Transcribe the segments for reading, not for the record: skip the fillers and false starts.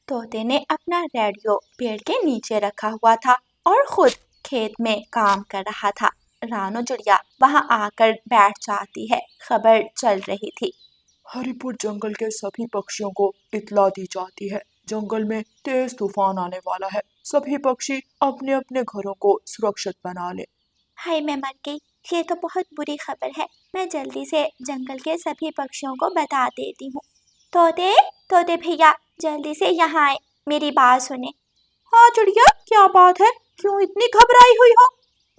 तोते ने अपना रेडियो पेड़ के नीचे रखा हुआ था और खुद खेत में काम कर रहा था। रानो चिड़िया वहां आकर बैठ जाती है। खबर चल रही थी। हरिपुर जंगल के सभी पक्षियों को इत्तला दी जाती है। जंगल में तेज तूफान आने वाला है। सभी पक्षी अपने अपने घरों को सुरक्षित बना ले। हाय, मैं मर गई। ये तो बहुत बुरी खबर है। मैं जल्दी से जंगल के सभी पक्षियों को बता देती हूँ। तोते तोते भैया, जल्दी से यहाँ आए, मेरी बात सुने। हाँ चिड़िया, क्या बात है? क्यों इतनी घबराई हुई हो?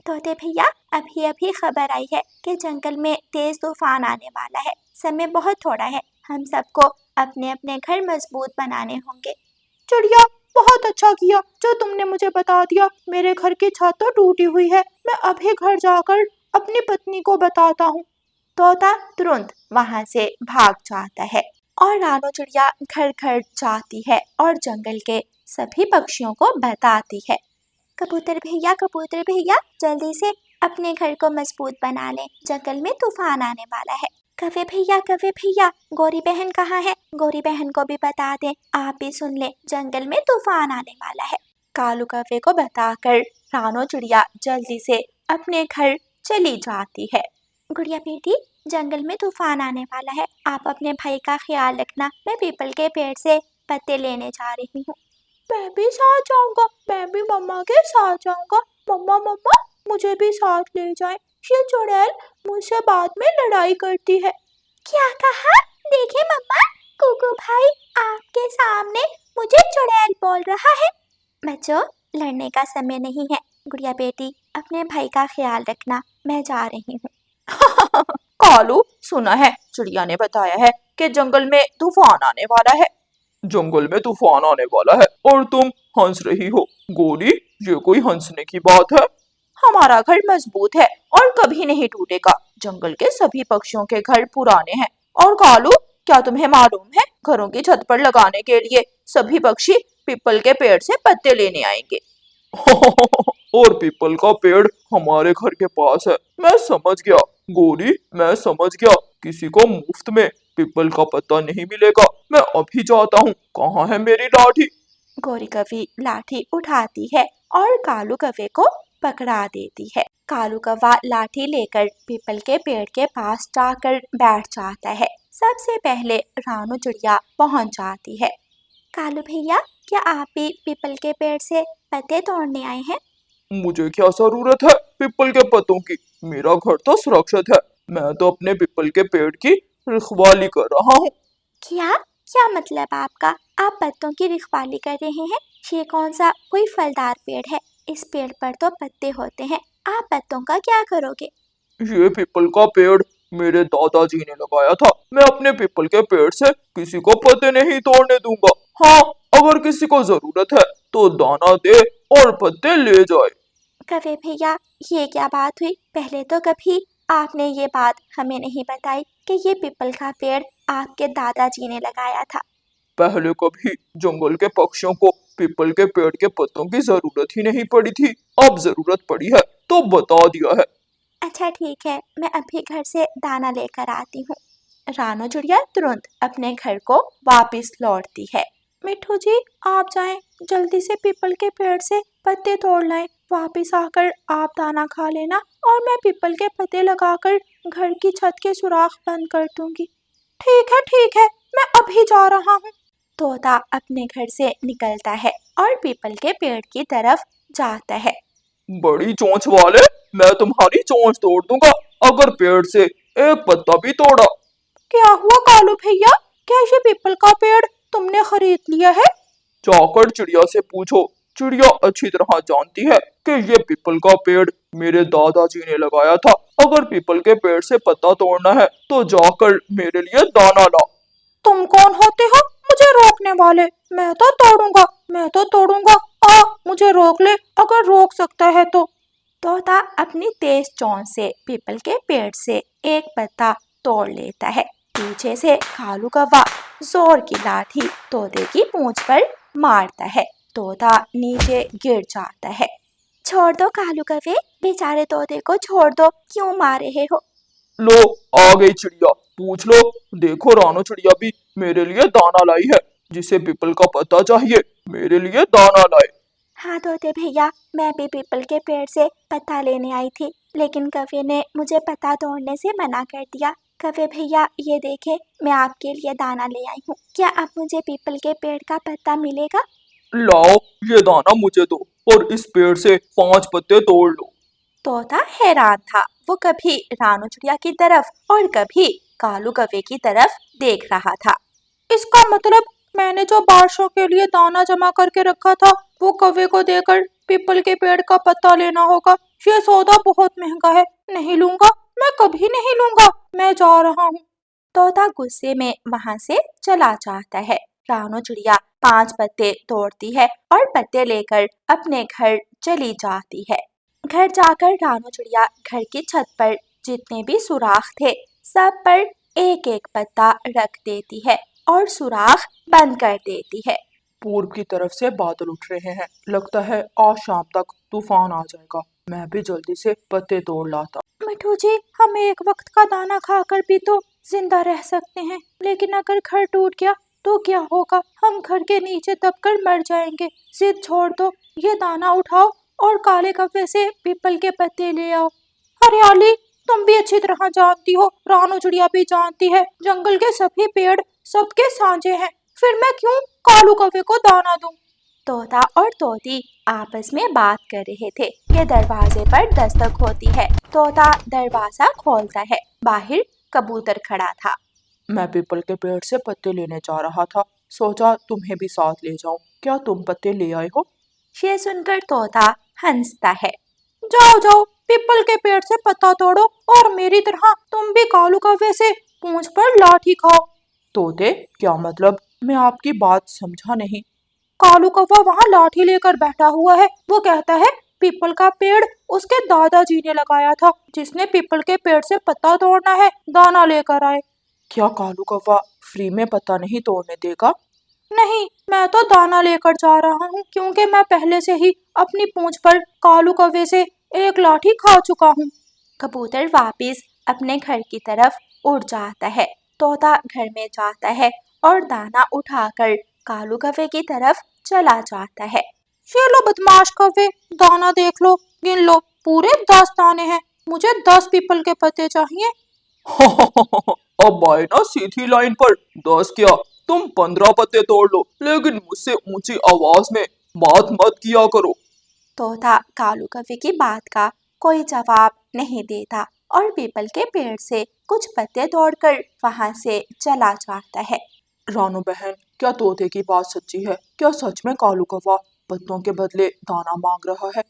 तोते भैया, अभी अभी खबर आई है कि जंगल में तेज तूफान आने वाला है। समय बहुत थोड़ा है। हम सबको अपने अपने घर मजबूत बनाने होंगे। चिड़िया, बहुत अच्छा किया जो तुमने मुझे बता दिया। मेरे घर की छत तो टूटी हुई है। मैं अभी घर जाकर अपनी पत्नी को बताता हूँ। तोता तुरंत वहां से भाग जाता है और रानो चिड़िया घर घर जाती है और जंगल के सभी पक्षियों को बताती है। कबूतर भैया, जल्दी से अपने घर को मजबूत बना लें। जंगल में तूफान आने वाला है। कवे भैया, गौरी बहन कहाँ है? गौरी बहन को भी बता दें। आप भी सुन ले, जंगल में तूफान आने वाला है। कालू कवे को बताकर रानो चिड़िया जल्दी से अपने घर चली जाती है। गुड़िया बेटी, जंगल में तूफान आने वाला है। आप अपने भाई का ख्याल रखना। मैं पीपल के पेड़ से पत्ते लेने जा रही हूँ। मैं भी साथ जाऊंगा। मैं भी मम्मा के साथ जाऊंगा। मम्मा, मुझे भी साथ ले जाएं। ये चुड़ैल मुझसे बाद में लड़ाई करती है। क्या कहा? देखिए मम्मा, कुकू भाई आपके सामने मुझे चुड़ैल बोल रहा है। बच्चों, लड़ने का समय नहीं है। गुड़िया बेटी, अपने भाई का ख्याल रखना। मैं जा रही हूँ। कालू, सुना है चिड़िया ने बताया है कि जंगल में तूफान आने वाला है। जंगल में तूफान आने वाला है और तुम हंस रही हो। गोरी, ये कोई हंसने की बात है? हमारा घर मजबूत है और कभी नहीं टूटेगा। जंगल के सभी पक्षियों के घर पुराने हैं। और कालू, क्या तुम्हें मालूम है, घरों की छत पर लगाने के लिए सभी पक्षी पीपल के पेड़ से पत्ते लेने आएंगे। और पीपल का पेड़ हमारे घर के पास है। मैं समझ गया गोरी, मैं समझ गया। किसी को मुफ्त में पीपल का पत्ता नहीं मिलेगा। मैं अभी जाता हूँ। कहाँ है मेरी लाठी? गौरी कौवी लाठी उठाती है और कालू कौवे को पकड़ा देती है। कालू कौवा लाठी लेकर पीपल के पेड़ के पास जाकर बैठ जाता है। सबसे पहले रानू चिड़िया पहुंच जाती है। कालू भैया, क्या आप भी पीपल के पेड़ से पत्ते तोड़ने आए हैं? मुझे क्या जरूरत है पीपल के पत्तों की? मेरा घर तो सुरक्षित है। मैं तो अपने पीपल के पेड़ की रखवाली कर रहा हूँ। क्या क्या मतलब आपका? आप पत्तों की रखवाली कर रहे हैं? ये कौन सा कोई फलदार पेड़ है? इस पेड़ पर तो पत्ते होते हैं। आप पत्तों का क्या करोगे? ये पीपल का पेड़ मेरे दादाजी ने लगाया था। मैं अपने पीपल के पेड़ से किसी को पत्ते नहीं तोड़ने दूंगा। हाँ, अगर किसी को जरूरत है तो दाना दे और पत्ते ले जाए। कवे भैया, ये क्या बात हुई? पहले तो कभी आपने ये बात हमें नहीं बताई कि ये पीपल का पेड़ आपके दादाजी ने लगाया था। पहले कभी जंगल के पक्षियों को पीपल के पेड़ के पत्तों की जरूरत ही नहीं पड़ी थी। अब जरूरत पड़ी है तो बता दिया है। अच्छा ठीक है, मैं अभी घर से दाना लेकर आती हूँ। रानो चिड़िया तुरंत अपने घर को वापस लौटती है। मिठू जी, आप जाएं, जल्दी से पीपल के पेड़ से पत्ते तोड़ लाएं। वापस आकर आप दाना खा लेना और मैं पीपल के पत्ते लगाकर घर की छत के सुराख बंद कर दूंगी। ठीक है, मैं अभी जा रहा हूँ। तोता अपने घर से निकलता है और पीपल के पेड़ की तरफ जाता है। बड़ी चोंच वाले, मैं तुम्हारी चोंच तोड़ दूंगा अगर पेड़ से एक पत्ता भी तोड़ा। क्या हुआ कालू भैया? क्या ये पीपल का पेड़ तुमने खरीद लिया है? जाकर चिड़िया से पूछो। चिड़िया अच्छी तरह जानती है कि ये पीपल का पेड़ मेरे दादाजी ने लगाया था। अगर पीपल के पेड़ से पत्ता तोड़ना है तो जाकर मेरे लिए दाना ला। तुम कौन होते हो मुझे रोकने वाले? मैं तो तोड़ूंगा। आ, मुझे रोक ले अगर रोक सकता है तो। तोता अपनी तेज चोंच से पीपल के पेड़ से एक पत्ता तोड़ लेता है। पीछे से कालू कौवा जोर की लाठी तोते की पूंछ पर मारता है। तोता नीचे गिर जाता है। छोड़ दो कालू कौवे, बेचारे तोते को छोड़ दो, क्यों मार रहे हो? लो, आ गई चिड़िया। पूछ लो। देखो, रानो चिड़िया भी मेरे लिए दाना लाई है। जिसे पीपल का पत्ता चाहिए मेरे लिए दाना लाए। हाँ तोते भैया, मैं भी पीपल के पेड़ से पत्ता लेने आई थी, लेकिन कौवे ने मुझे पत्ता तोड़ने से मना कर दिया। कौवे भैया ये देखे, मैं आपके लिए दाना ले आई हूँ, क्या अब मुझे पीपल के पेड़ का पत्ता मिलेगा? लाओ, ये दाना मुझे दो और इस पेड़ से 5 पत्ते तोड़ लो। तोता हैरान था, वो कभी रानू चिड़िया की तरफ और कभी कालू कौवे की तरफ देख रहा था। इसका मतलब मैंने जो बारिशों के लिए दाना जमा करके रखा था वो कौवे को देकर पीपल के पेड़ का पत्ता लेना होगा। ये सौदा बहुत महंगा है, नहीं लूंगा, मैं कभी नहीं लूंगा, मैं जा रहा हूँ। तोता गुस्से में वहां से चला जाता है। रानू चिड़िया 5 पत्ते तोड़ती है और पत्ते लेकर अपने घर चली जाती है। घर जाकर रानू चिड़िया घर की छत पर जितने भी सुराख थे सब पर एक एक पत्ता रख देती है और सुराख बंद कर देती है। पूर्व की तरफ से बादल उठ रहे हैं, लगता है आज शाम तक तूफान आ जाएगा। मैं भी जल्दी से पत्ते तोड़ लाता। मिठू जी, हम एक वक्त का दाना खाकर भी तो जिंदा रह सकते हैं, लेकिन अगर घर टूट गया तो क्या होगा? हम घर के नीचे दबकर मर जाएंगे। जिद छोड़ दो, ये दाना उठाओ और काले कपड़े से पीपल के पत्ते ले आओ। हरियाली, तुम भी अच्छी तरह जानती हो, रानू चिड़िया भी जानती है, जंगल के सभी पेड़ सबके साझे हैं, फिर मैं क्यों कालू कौवे को दाना दूं? तोता और तोती आपस में बात कर रहे थे कि दरवाजे पर दस्तक होती है। तोता दरवाजा खोलता है, बाहर कबूतर खड़ा था। मैं पीपल के पेड़ से पत्ते लेने जा रहा था, सोचा तुम्हें भी साथ ले जाऊं। क्या तुम पत्ते ले आए हो? ये सुनकर तोता हंसता है। जाओ जाओ, पीपल के पेड़ से पत्ता तोड़ो और मेरी तरह तुम भी कालू कौवे से पूंछ पर लाठी खाओ। तोते, क्या मतलब? मैं आपकी बात समझा नहीं। कालू कौवा वहाँ लाठी लेकर बैठा हुआ है, वो कहता है पीपल का पेड़ उसके दादाजी ने लगाया था, जिसने पीपल के पेड़ से पत्ता तोड़ना है, दाना लेकर आए। क्या कालू कौवा फ्री में पत्ता नहीं तोड़ने देगा? नहीं, मैं तो दाना लेकर जा रहा हूँ, क्योंकि मैं पहले से ही अपनी पूंछ पर कालू कौवे से एक लाठी खा चुका हूँ। कबूतर वापिस अपने घर की तरफ उड़ जाता है। तोता घर में जाता है और दाना उठाकर कालू कौवे की तरफ चला जाता है। ये लो बदमाश कौवे, दाना देख लो, गिन लो, पूरे 10 दाने हैं, मुझे 10 पीपल के पत्ते चाहिए। अब आए ना सीधी लाइन पर। 10 क्या, तुम 15 पत्ते तोड़ लो, लेकिन मुझसे ऊंची आवाज में बात मत किया करो। तोता कालू कौवे की बात का कोई जवाब नहीं देता और पीपल के पेड़ से कुछ पत्ते तोड़कर वहां से चला जाता है। रानू बहन, क्या तोते की बात सच्ची है? क्या सच में कालू कौवा पत्तों के बदले दाना मांग रहा है?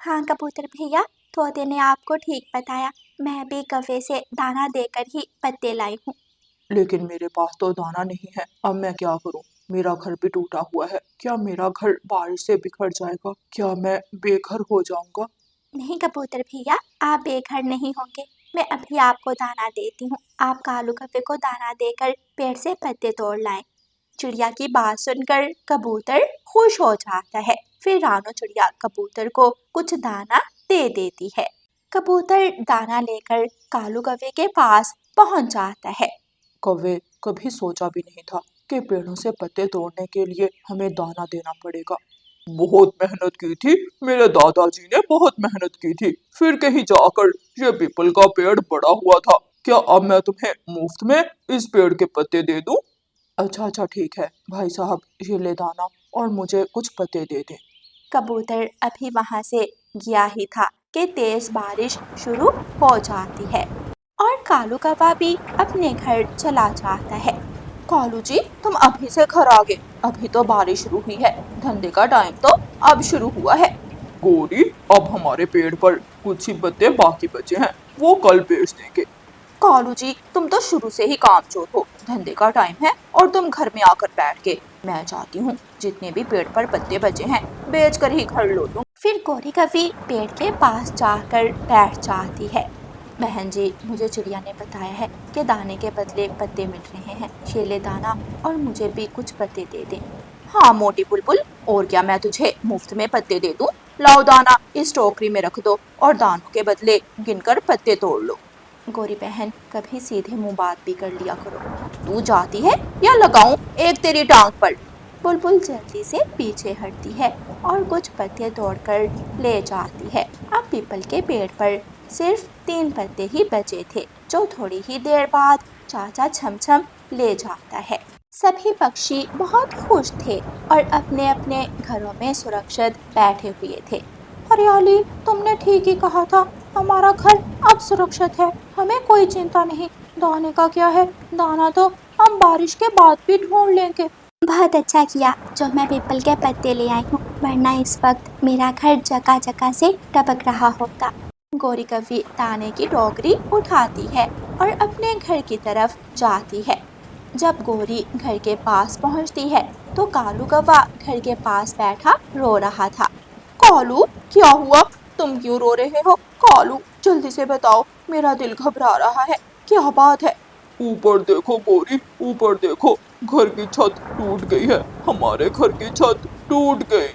हाँ कबूतर भैया, तोते ने आपको ठीक बताया, मैं भी कौवे से दाना देकर ही पत्ते लाई हूँ। लेकिन मेरे पास तो दाना नहीं है, अब मैं क्या करूं? मेरा घर भी टूटा हुआ है, क्या मेरा घर बारिश से बिखर जाएगा? क्या मैं बेघर हो जाऊंगा? नहीं कबूतर भैया, आप बेघर नहीं होंगे, मैं अभी आपको दाना देती हूँ, आप कालू कौवे को दाना देकर पेड़ से पत्ते तोड़ लाएं। चिड़िया की बात सुनकर कबूतर खुश हो जाता है। फिर रानू चिड़िया कबूतर को कुछ दाना दे देती है। कबूतर दाना लेकर कालू कौवे के पास पहुंच जाता है। कौवे, कभी सोचा भी नहीं था कि पेड़ों से पत्ते तोड़ने के लिए हमें दाना देना पड़ेगा। बहुत मेहनत की थी, मेरे दादाजी ने बहुत मेहनत की थी, फिर कहीं जाकर ये पीपल का पेड़ बड़ा हुआ था। क्या अब मैं तुम्हें मुफ्त में इस पेड़ के पत्ते दे दूं? अच्छा ठीक है भाई साहब, ये ले दाना और मुझे कुछ पत्ते दे दे। कबूतर अभी वहां से गया ही था कि तेज बारिश शुरू हो जाती है और कालू कौवा भी अपने घर चला जाता है। कालू जी, तुम अभी से घर आ गए, अभी तो बारिश शुरू हुई है, धंधे का टाइम तो अब शुरू हुआ है। गोरी, अब हमारे पेड़ पर कुछ ही पत्ते बाकी बचे हैं, वो कल बेच देंगे। कालू जी, तुम तो शुरू से ही कामचोर हो, धंधे का टाइम है और तुम घर में आकर बैठ गए। मैं चाहती हूँ जितने भी पेड़ पर पत्ते बचे हैं बेच कर ही घर लौटूं। फिर गोरी कौवी पेड़ के पास जाकर बैठ जाती है। बहन जी, मुझे चिड़िया ने बताया है कि दाने के बदले पत्ते मिल रहे हैं, ये ले दाना और मुझे भी कुछ पत्ते दे दे। हाँ मोटी बुलबुल, और क्या मैं तुझे मुफ्त में पत्ते दे दूं? लाओ दाना इस टोकरी में रख दो और दानों के बदले गिनकर पत्ते तोड़ लो। गोरी बहन कभी सीधे मुंह बात भी कर लिया करो। तू जाती है या लगाऊं एक तेरी टांग पर। बुलबुल जल्दी से पीछे हटती है और कुछ पत्ते तोड़कर ले जाती है। अब पीपल के पेड़ पर सिर्फ 3 पत्ते ही बचे थे, जो थोड़ी ही देर बाद चाचा छमछम ले जाता है। सभी पक्षी बहुत खुश थे और अपने अपने घरों में सुरक्षित बैठे हुए थे। हरियाली, तुमने ठीक ही कहा था, हमारा घर अब सुरक्षित है, हमें कोई चिंता नहीं। दाने का क्या है, दाना तो हम बारिश के बाद भी ढूंढ लेंगे। बहुत अच्छा किया जो मैं पीपल के पत्ते ले आई हूँ, वरना इस वक्त मेरा घर जगह जगह से टपक रहा होता। गोरी कभी दाने की टोकरी उठाती है और अपने घर की तरफ जाती है। जब गोरी घर के पास पहुंचती है तो कालू कौवा घर के पास बैठा रो रहा था। कालू, क्या हुआ? तुम क्यों रो रहे हो? कालू, जल्दी से बताओ, मेरा दिल घबरा रहा है, क्या बात है? ऊपर देखो गोरी, ऊपर देखो, घर की छत टूट गई है, हमारे घर की छत टूट गई।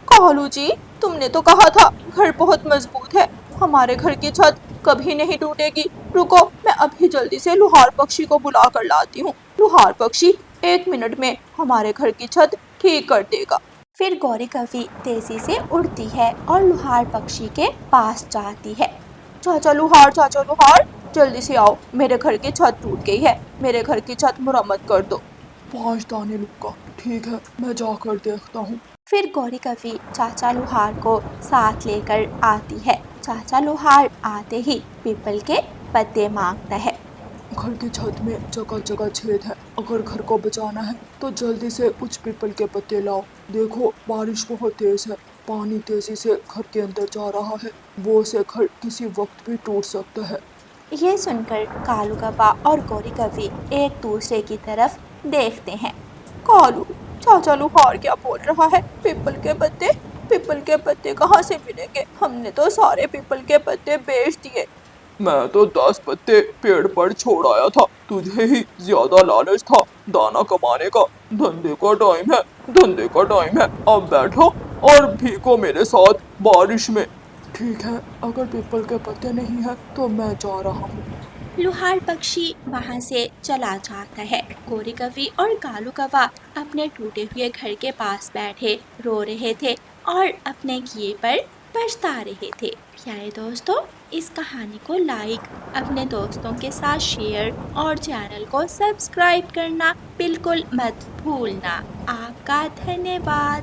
कालू जी, तुमने तो कहा था घर बहुत मजबूत है, हमारे घर की छत कभी नहीं टूटेगी। रुको, मैं अभी जल्दी से लुहार पक्षी को बुला कर लाती हूँ। लुहार पक्षी 1 मिनट में हमारे घर की छत ठीक कर देगा। फिर गौरी कभी तेजी से उड़ती है और लुहार पक्षी के पास जाती है। चाचा लुहार, जल्दी से आओ, मेरे घर की छत टूट गई है, मेरे घर की छत मुरम्मत कर दो। 5 दाने लूंगा, ठीक है, मैं जाकर देखता हूँ। फिर गौरी कभी चाचा लुहार को साथ लेकर आती है। चाचा लुहार आते ही पीपल के पत्ते मांगता है। घर की छत में जगह जगह छेद है, अगर घर को बचाना है तो जल्दी से कुछ पीपल के पत्ते लाओ। देखो बारिश बहुत तेज है, पानी तेजी से घर के अंदर जा रहा है, वो से घर किसी वक्त भी टूट सकता है। ये सुनकर कालू कौवा और गौरी कभी एक दूसरे की तरफ देखते हैं। कालू, चाचा लुहार क्या बोल रहा है? पीपल के पत्ते कहाँ से मिलेंगे? हमने तो सारे पीपल के पत्ते बेच दिए। मैं तो 10 पत्ते पेड़ पर छोड़ आया था, तुझे ही ज्यादा लालच था दाना कमाने का। धंधे का टाइम है, धंधे का टाइम है, अब बैठो और भीगो मेरे साथ बारिश में। ठीक है, अगर पीपल के पत्ते नहीं है तो मैं जा रहा हूँ। लुहार पक्षी वहां से चला जाता है। गोरी कवि और कालू कौवा अपने टूटे हुए घर के पास बैठे रो रहे थे और अपने किए पर पछता रहे थे। प्यारे दोस्तों, इस कहानी को लाइक, अपने दोस्तों के साथ शेयर और चैनल को सब्सक्राइब करना बिल्कुल मत भूलना। आपका धन्यवाद।